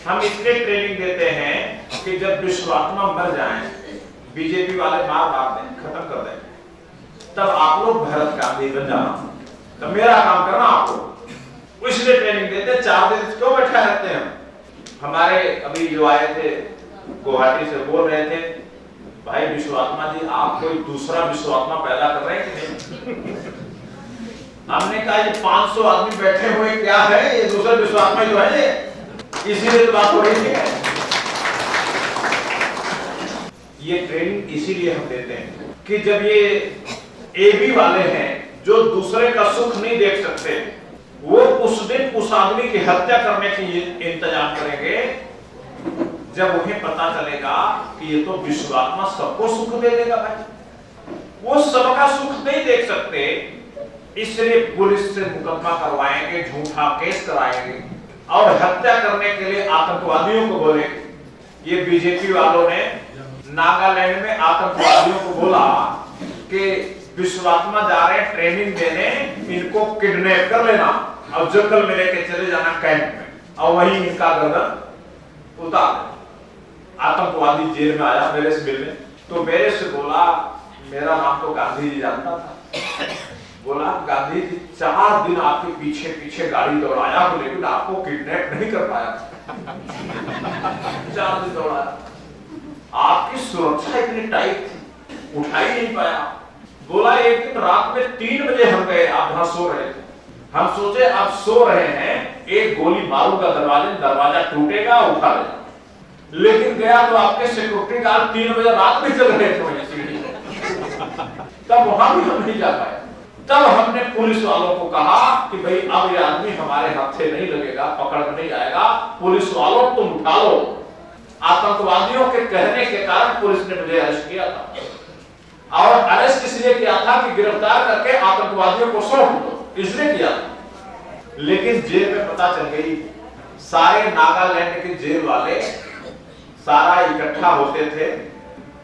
हम इसलिए ट्रेनिंग देते हैं कि जब विश्वात्मा मर जाएं, बीजेपी वाले मार दें, खत्म कर दें, तब आप लोग भरत गांधी बन जाना, तो मेरा काम करना आप लोग। इसलिए ट्रेनिंग देते। 4 दिन क्यों बैठा रहते हैं? हमारे अभी जो आए थे गुवाहाटी से, बोल रहे थे भाई विश्वात्मा जी आप कोई दूसरा विश्वात्मा पैदा कर रहे हैं कि नहीं? हमने कहा ये 500 आदमी बैठे हुए क्या है, ये दूसरा विश्वात्मा जो है ये, इसीलिए तो बात हो रही है। ये ट्रेनिंग इसीलिए हम देते हैं कि जब ये एबी वाले हैं जो दूसरे का सुख नहीं देख सकते, वो उस दिन उस आदमी की हत्या करने की इंतजाम करेंगे जब उन्हें पता चलेगा कि ये तो विश्वात्मा सबको सुख दे देगा। भाई वो सबका सुख नहीं देख सकते, इसलिए पुलिस से मुकदमा करवाएंगे, झूठा केस कराएंगे और हत्या करने के लिए आतंकवादियों को बोलेंगे। ये बीजेपी वालों ने नागालैंड में आतंकवादियों को बोला कि विश्वात्मा जा रहे हैं ट्रेनिंग देने, इनको किडनैप कर लेना और जंगल में लेके चले जाना कैंप में, और वहीं इनका गर्दन उतार। आतंकवादी जेल में आया मेरे से मिलने, तो मेरे से बोला, मेरा नाम तो गांधी जी जानता था, बोला गांधी जी 4 दिन आपके पीछे पीछे गाड़ी दौड़ाया लेकिन आपको किडनैप नहीं कर पाया। 4 दिन दौड़ाया, आपकी सुरक्षा इतनी टाइट थी, उठा ही नहीं पाया। बोला एक दिन रात में 3 बजे हम गए, आप वहां सो रहे थे, हम सोचे आप सो रहे हैं, एक गोली मारूंगा दरवाजा टूटेगा, उठा लेगा, लेकिन गया तो आपके सिक्योरिटी गार्ड 3 बजे रात में चल रहे थे सीढ़ी, तब वहां भी हम नहीं जा पाए। तब हमने पुलिस वालों को कहा कि भाई अब ये आदमी हमारे हाथ से नहीं लगेगा, पकड़ में नहीं आएगा, पुलिस वालों तुम उठा लो। आतंकवादियों के कहने के कारण पुलिस ने मुझे अरेस्ट किया था, और अरेस्ट इसलिए किया था कि गिरफ्तार करके आतंकवादियों को सौंप दो, इसलिए किया था। लेकिन जेल में पता चल गई, सारे नागालैंड के जेल वाले सारा इकट्ठा होते थे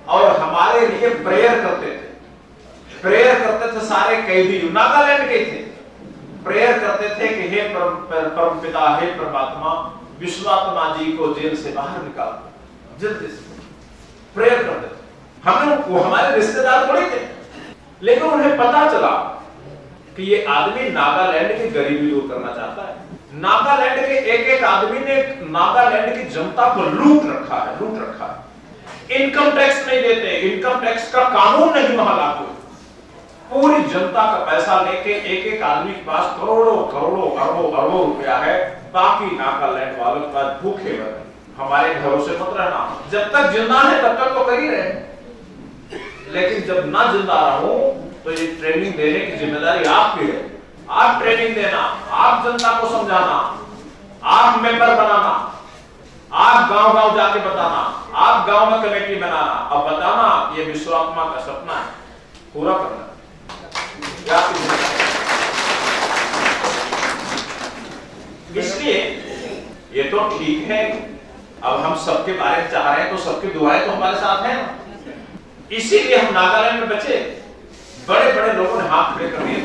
और हमारे लिए प्रेयर करते थे। प्रेयर करते थे, सारे कैदी नागालैंड के थे, प्रेयर करते थे कि हे परम पिता, हे परमात्मा, विश्वात्मा जी को जेल से बाहर निकालो जल्दी से। प्रेयर करते थे। वो हमारे रिश्तेदार थोड़ी थे, लेकिन उन्हें पता चला कि ये आदमी नागालैंड की गरीबी दूर करना चाहता है। नागालैंड के एक आदमी ने नागालैंड की जनता को लूट रखा है। इनकम टैक्स नहीं देते, इनकम टैक्स का कानून नहीं वहां लागू। पूरी जनता का पैसा लेके एक आदमी के पास करोड़ों अरबों रुपया है, बाकी नागालैंड वालों के पास भूखे रहे। हमारे घरों से मत रहना, जब तक जिंदा है तब तक तो कर ही रहे, लेकिन जब ना जिंदा रहूं तो ये ट्रेनिंग देने की जिम्मेदारी आपकी है। आप ट्रेनिंग देना, आप जनता को समझाना, आप मेंबर बनाना, आप गांव जाके बताना, आप गांव में कमेटी बनाना और बताना ये विश्वात्मा का सपना है, पूरा करना। इसलिए ये तो ठीक है, अब हम सबके बारे में चाह रहे हैं तो सबकी दुआएं तो हमारे साथ हैं। इसीलिए हम नागालैंड में बचे। बड़े लोगों ने हाथ खड़े कर दिए।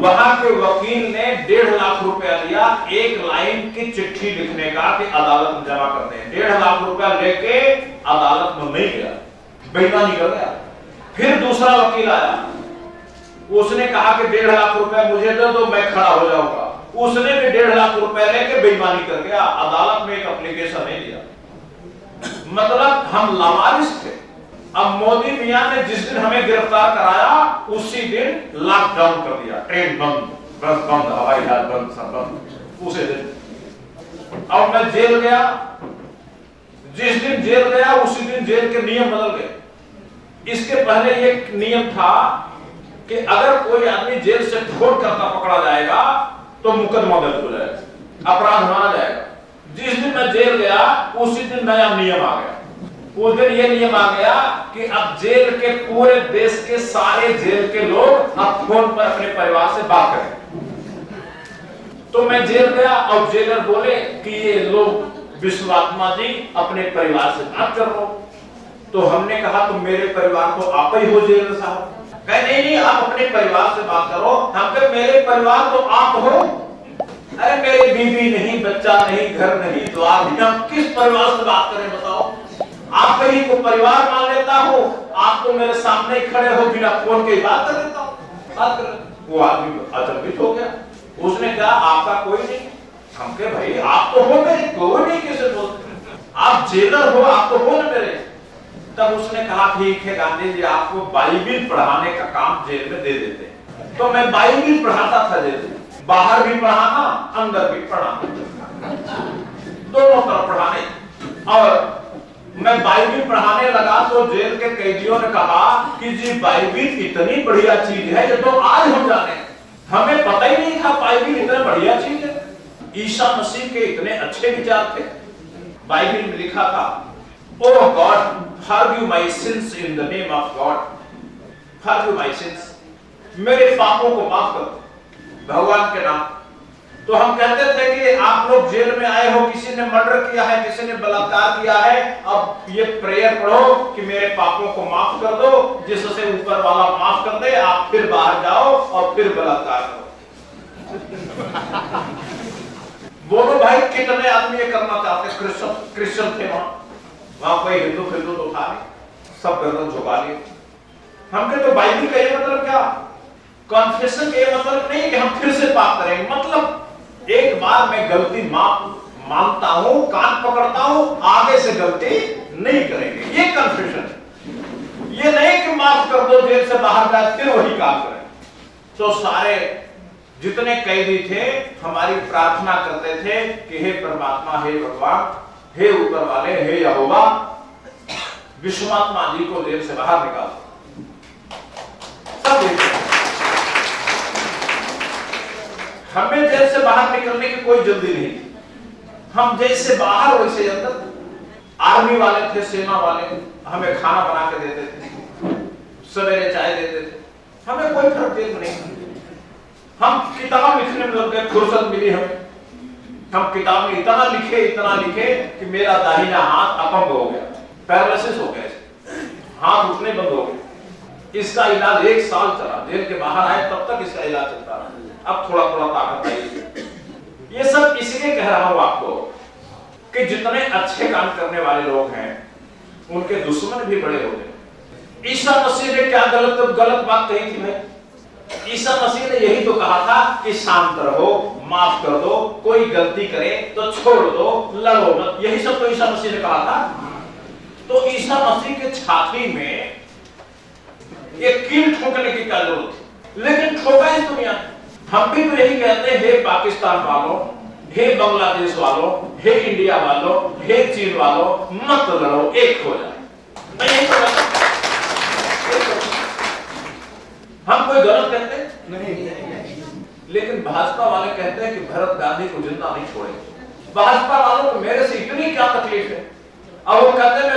वहां के वकील ने 1.5 लाख रुपया लिया एक लाइन की चिट्ठी लिखने का कि अदालत में जमा करते हैं। 1.5 लाख रुपया लेके अदालत में नहीं गया, बेईमानी कर गया। फिर दूसरा वकील आया, उसने कहा कि 1.5 लाख रुपया मुझे दे दो, मैं खड़ा हो जाऊंगा। उसने भी 1.5 लाख रुपया लेके बेईमानी कर गया, अदालत में एक एप्लीकेशन नहीं दिया। मतलब हम लावारिस थे। अब मोदी मियां ने जिस दिन हमें गिरफ्तार कराया उसी दिन लॉकडाउन कर दिया, ट्रेन बंद, बस बंद, हवाई जहाज बंद, सब बंद उसी दिन। अब मैं जेल गया, जिस दिन जेल गया उसी दिन जेल के नियम बदल गए। इसके पहले ये नियम था कि अगर कोई आदमी जेल से छोड़ करता पकड़ा जाएगा तो मुकदमा दर्ज हो जाएगा, अपराध माना जाएगा। जिस दिन मैं जेल गया उसी दिन नया नियम आ गया। उस दिन ये नियम आ गया कि अब जेल के पूरे देश के सारे जेल के लोग अब फोन पर अपने परिवार से बात करें। तो मैं जेल गया और जेलर बोले कि ये लोग विश्वात्मा जी अपने परिवार से बात कर लो। तो हमने कहा तो मेरे परिवार को आप ही हो जेलर साहब। कहे नहीं आप अपने परिवार से बात करो। हम कहे मेरे परिवार तो आप हो, अरे मेरी बीवी नहीं, बच्चा नहीं, घर नहीं, द्वार नहीं, हम किस परिवार से बात करें बताओ? आप कहीं को परिवार मान लेता हूँ, आप तो मेरे सामने ही खड़े हो, बिना फोन के बात कर लेता हूँ, बात कर। वो आदमी अचंभित हो गया, उसने कहा आपका कोई नहीं। हम कहे भाई आप तो हो मेरे, कोई नहीं कैसे बोलते, आप जेलर हो, आप तो हो ना मेरे। तब उसने कहा ठीक है गांधी जी, आपको बाइबिल पढ़ाने का काम जेल में दे देते। तो मैं बाइबिल पढ़ाता था जेल में, बाहर भी पढ़ाना, अंदर भी पढ़ाना, दोनों तरफ पढ़ाने। और मैं बाइबिल पढ़ाने लगा तो जेल के कैदियों ने कहा कि जी बाइबिल इतनी बढ़िया चीज है, ये तो आज हम जाने, हमें पता ही नहीं था बाइबिल इतनी बढ़िया चीज है। ईसा मसीह के इतने अच्छे विचार थे। बाइबिल में लिखा था, ओह God forgive my sins in the name of God, forgive my sins, मेरे पापों को माफ करो भगवान के नाम। तो हम कहते थे कि आप लोग जेल में आए हो, किसी ने मर्डर किया है, किसी ने बलात्कार किया है, अब ये प्रेयर पढ़ो कि मेरे पापों को माफ कर दो, जिससे ऊपर वाला माफ कर दे, आप फिर बाहर जाओ और फिर बलात्कार करो। बोलो भाई कितने आदमी ये करना चाहते? क्रिश्चियन थे वहां कोई हिंदू तो था नहीं, सब गर्दन झुका लिए। हम कहते तो बाइबिल का ये मतलब क्या? कॉन्फेशन का ये मतलब नहीं कि हम फिर से पाप करेंगे, मतलब एक बार मैं गलती मानता हूं, कान पकड़ता हूं, आगे से गलती नहीं करेंगे, ये कन्फेशन। ये नहीं कि माफ कर दो, जेल से बाहर जाए फिर वही काम करें। तो सारे जितने कैदी थे हमारी प्रार्थना करते थे कि हे परमात्मा, हे भगवान, हे ऊपर वाले, हे यहोवा, विश्वात्मा जी को जेल से बाहर निकालो। सब हमें जेल से बाहर निकलने की कोई जल्दी नहीं, हम जैसे बाहर वैसे अंदर। आर्मी वाले थे, सेना वाले, हमें खाना बना के देते थे, सवेरे चाय देते थे, हमें कोई फर्क नहीं। हम किताब लिखने में लग गए, फुर्सत मिली हमें, हम किताब में इतना लिखे कि मेरा दाहिना हाथ अपंग हो गया, पैरालिसिस हो गया, हाथ उठने बंद हो गए। इसका इलाज 1 साल चला, जेल के बाहर आए तब तक इसका इलाज चलता रहा, अब थोड़ा थोड़ा ताकत आई। ये सब इसलिए कह रहा हूं आपको कि जितने अच्छे काम करने वाले लोग हैं उनके दुश्मन भी बड़े होते हैं। ईसा मसीह ने क्या गलत बात कही थी भाई? ईसा मसीह ने यही तो कहा था कि शांत रहो, माफ कर दो, कोई गलती करे तो छोड़ दो, लड़ो मत, यही सब तो ईसा मसीह ने कहा था। तो ईसा मसीह के छाती में एक कील ठोकने की क्या जरूरत थी? लेकिन ठोका इस दुनिया। हम भी तो यही कहते हैं, हे पाकिस्तान वालों, हे बांग्लादेश वालों, हे इंडिया वालों, हे चीन वालों, मत लड़ो, एक हो जाए। मैं यही तो कहता हूं, हम कोई गलत कहते नहीं, लेकिन भाजपा वाले कहते हैं कि भरत गांधी को जिंदा नहीं छोड़ेंगे। भाजपा वालों को मेरे से इतनी क्या तकलीफ है? और वो कहते हैं मैं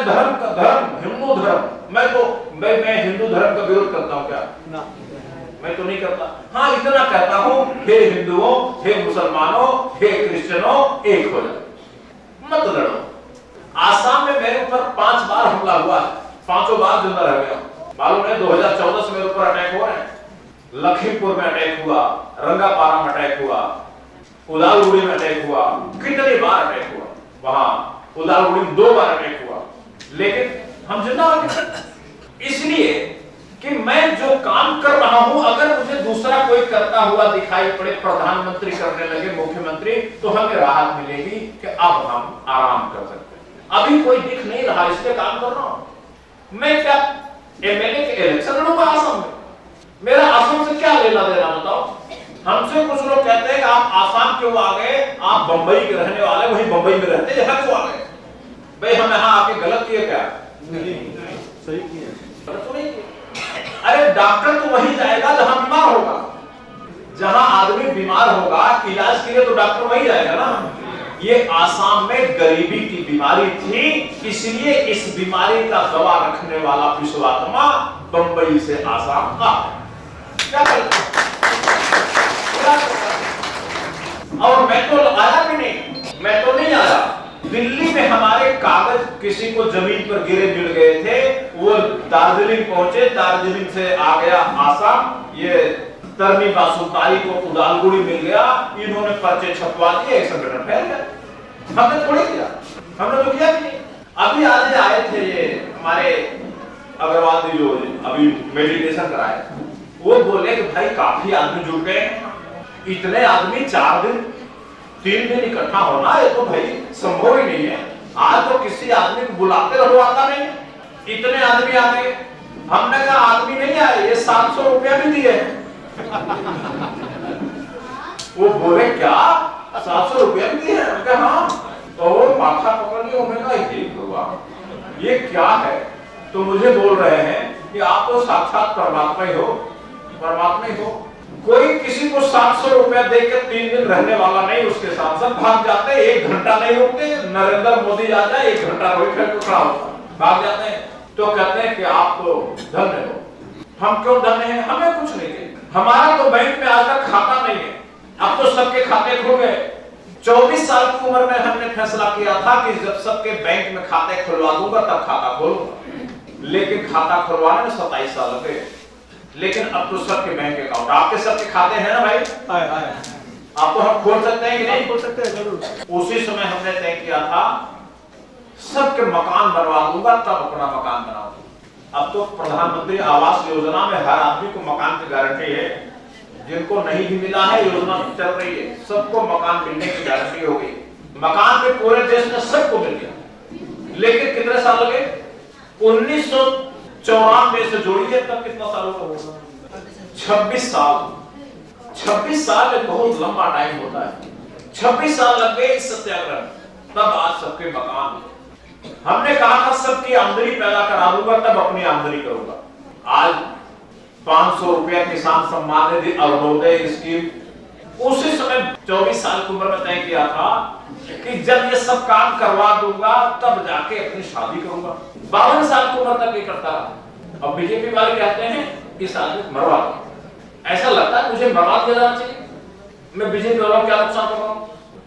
हिंदू धर्म, मैं हिंदू धर्म का विरोध करता हूं क्या? ना, मैं तो नहीं करता। हाँ इतना कहता हूं, हे हिंदुओं, हे मुसलमानों, हे क्रिश्चियनों, एक हो जाओ, मत लड़ो। आसाम में मेरे ऊपर 5 बार हमला हुआ, 5 बार जिंदा रह गया। मालूम है 2014 से मेरे ऊपर अटैक हो रहे हैं, लखीमपुर में अटैक हुआ, रंगापारा में अटैक हुआ, उदालगुड़ी में अटैक हुआ, कितनी बार अटैक हुआ, वहां उदालगुड़ी में 2 बार अटैक हुआ, लेकिन हम जिंदा रहे। इसलिए कि मैं जो काम कर रहा हूं, अगर मुझे दूसरा कोई करता हुआ दिखाई पड़े, प्रधानमंत्री करने लगे, मुख्यमंत्री, तो हमें राहत मिलेगी कि अब हम आराम कर सकते हैं। अभी कोई दिख नहीं रहा, इसलिए काम कर रहा हूं। मैं क्या एमएलए के इलेक्शन लड़ूंगा आसाम में? मेरा आसाम से क्या लेना देना बताओ? हमसे कुछ लोग कहते हैं कि आप आसाम क्यों आ गए, आप बंबई के रहने वाले, वही बंबई में रहते, यहाँ क्यों आ गए? भाई हम यहाँ आके गलत किए क्या? नहीं, सही किए, गलत तो नहीं किए। अरे डॉक्टर तो वही जाएगा जहां बीमार होगा, जहां आदमी बीमार होगा इलाज के लिए तो डॉक्टर वही जाएगा ना। ये आसाम में गरीबी की बीमारी थी, इसलिए इस बीमारी का दवा रखने वाला विश्वात्मा बंबई से आसाम आ। क्या करता? और मैं तो आया भी नहीं, मैं तो नहीं आया। दिल्ली में हमारे कागज किसी को जमीन पर गिरे मिल गए थे, वो दार्जिलिंग पहुंचे, दार्जिलिंग से आ गया आसाम, ये तरनी बासुताई को उदालगुड़ी मिल गया, इन्होंने पर्चे छपवा दिए, एक संगठन फैल गया। हमने थोड़ी किया, हमने तो किया भी नहीं। अभी आज आए थे ये हमारे अग्रवाल जी जो अभी मेडिटेशन कराए, वो बोले कि भाई काफी आदमी जुड़ गए, इतने आदमी 4 दिन 3 दिन इकट्ठा होना ये तो भाई संभव ही नहीं है। आज तो किसी आदमी को बुलाते रहो आता नहीं, इतने आदमी आ गए। हमने कहा आदमी नहीं आए, ये 700 रुपया भी दिए। वो बोले क्या 700 रुपया भी दिए? हाँ। तो वो माथा पकड़ लिया, मैंने कहा ये भगवान ये क्या है? तो मुझे बोल रहे हैं कि आप तो साक्षात परमात्मा ही हो, परमात्मा ही हो। कोई किसी को 700 रुपया देकर 3 दिन रहने वाला नहीं, उसके साथ सब भाग जाते हैं, 1 घंटा नहीं रुकते। नरेंद्र मोदी आ जाए 1 घंटा रोक कर खड़ा होता, भाग जाते हैं। तो कहते हैं कि आप तो धन्य हो। हम क्यों धन्य हैं? हमें कुछ नहीं है, हमारा तो बैंक में आज तक खाता नहीं है, अब तो सबके खाते खुल गए। 24 साल की उम्र में हमने फैसला किया था कि जब सबके बैंक में खाते खुलवा दूंगा तब खाता खोलूंगा, लेकिन खाता खुलवाने में 27 साल लगे। लेकिन अब तो सबके बैंक अकाउंट, आपके सबके खाते हैं ना भाई? आप तो हम खोल सकते हैं कि नहीं खोल सकते? जरूर। उसी समय हमने तय किया था सबके मकान बनवा दूंगा तब अपना मकान बनाऊंगा। अब तो प्रधानमंत्री आवास योजना में हर आदमी को मकान की गारंटी है, जिनको नहीं भी मिला है योजना चल रही है, सबको मकान मिलने की गारंटी हो गई। मकान पे पूरे देश में सबको मिल गया। लेकिन कितने साल लगे? 1994 से जोड़िए तब कितना साल होगा? 26 साल। 26 साल एक बहुत लंबा टाइम होता है। 26 साल लग गए इस सत्याग्रह, तब आज सबके मकान। हमने कहा था सबकी आमदनी पैदा करा दूंगा तब अपनी आमदनी करूंगा। आज 500 रुपया किसान सम्मान निधि अरुणोदय स्कीम, उसी समय 24 साल की उम्र में तय किया था कि जब ये सब काम करवा दूंगा तब जाके अपनी शादी करूंगा। 52 साल की उम्र तक ये करता रहा। अब बीजेपी वाले कहते हैं इस आदमी को मरवा दो। ऐसा लगता है मुझे मरवा दिया जाना चाहिए, मैं बीजेपी वालों क्या नुकसान कर रहा हूं?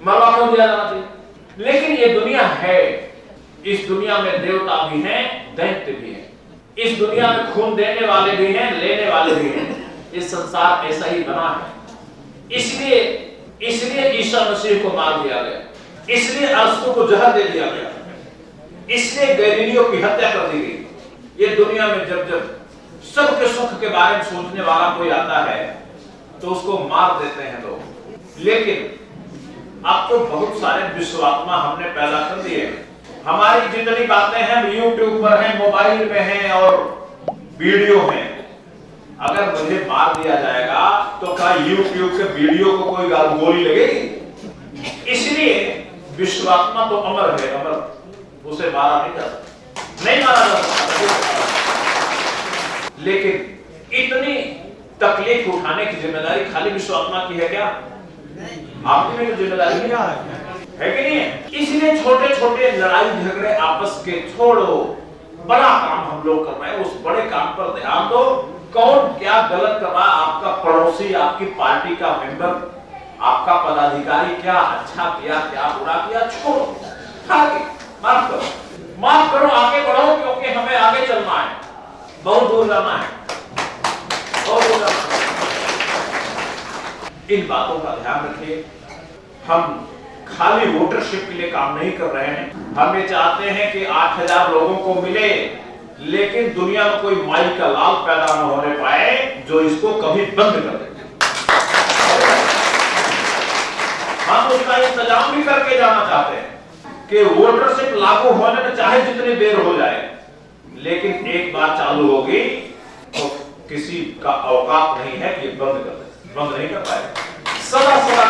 मरवा क्यों दिया जाना चाहिए? लेकिन ये दुनिया है, इस दुनिया में देवता भी हैं, दैत्य भी हैं, इस दुनिया में खून देने वाले भी हैं, लेने वाले भी हैं। इस संसार ऐसा ही बना है। इसलिए ईसा मसीह को मार दिया गया, इसलिए अरस्तु को जहर दे दिया गया, इसलिए गैलीलियो की हत्या कर दी गई। ये दुनिया में जब जब सबके सुख के बारे में सोचने वाला कोई आता है तो उसको मार देते हैं लोग। लेकिन अब तो बहुत सारे विश्वात्मा हमने पैदा कर दिए। हमारी जितनी बातें हैं YouTube पर हैं, मोबाइल में हैं और वीडियो हैं। अगर मुझे मार दिया जाएगा तो क्या YouTube के वीडियो को कोई गोली लगेगी? इसलिए विश्वात्मा तो अमर है, अमर, उसे मारा नहीं जा सकता, नहीं मारा जा सकता। लेकिन इतनी तकलीफ उठाने की जिम्मेदारी खाली विश्वात्मा की है क्या? आपकी भी तो जिम्मेदारी है कि नहीं है? इसलिए छोटे छोटे लड़ाई झगड़े आपस के छोड़ो, बड़ा काम हम लोग कर रहे हैं, उस बड़े काम पर ध्यान दो। कौन क्या गलत कर रहा है, आपका पड़ोसी, आपकी पार्टी का मेंबर, आपका पदाधिकारी क्या अच्छा किया क्या बुरा किया, छोड़ो, आगे माफ करो, आगे बढ़ो, क्योंकि हमें आगे चलना है, बहुत दूर जाना है, बहुत दूर जाना है। इन बातों का ध्यान रखिए। हम खाली वोटरशिप के लिए काम नहीं कर रहे हैं, हम ये चाहते हैं कि 8000 लोगों को मिले, लेकिन दुनिया में कोई माई का लाल पैदा न होने पाए जो इसको कभी बंद कर दे। हम उसका इंतजाम भी करके जाना चाहते हैं कि वोटरशिप लागू होने में चाहे जितनी देर हो जाए, लेकिन एक बार चालू होगी तो किसी का औकात नहीं है कि बंद कर दे, बंद नहीं कर पाएगा। सदा सदा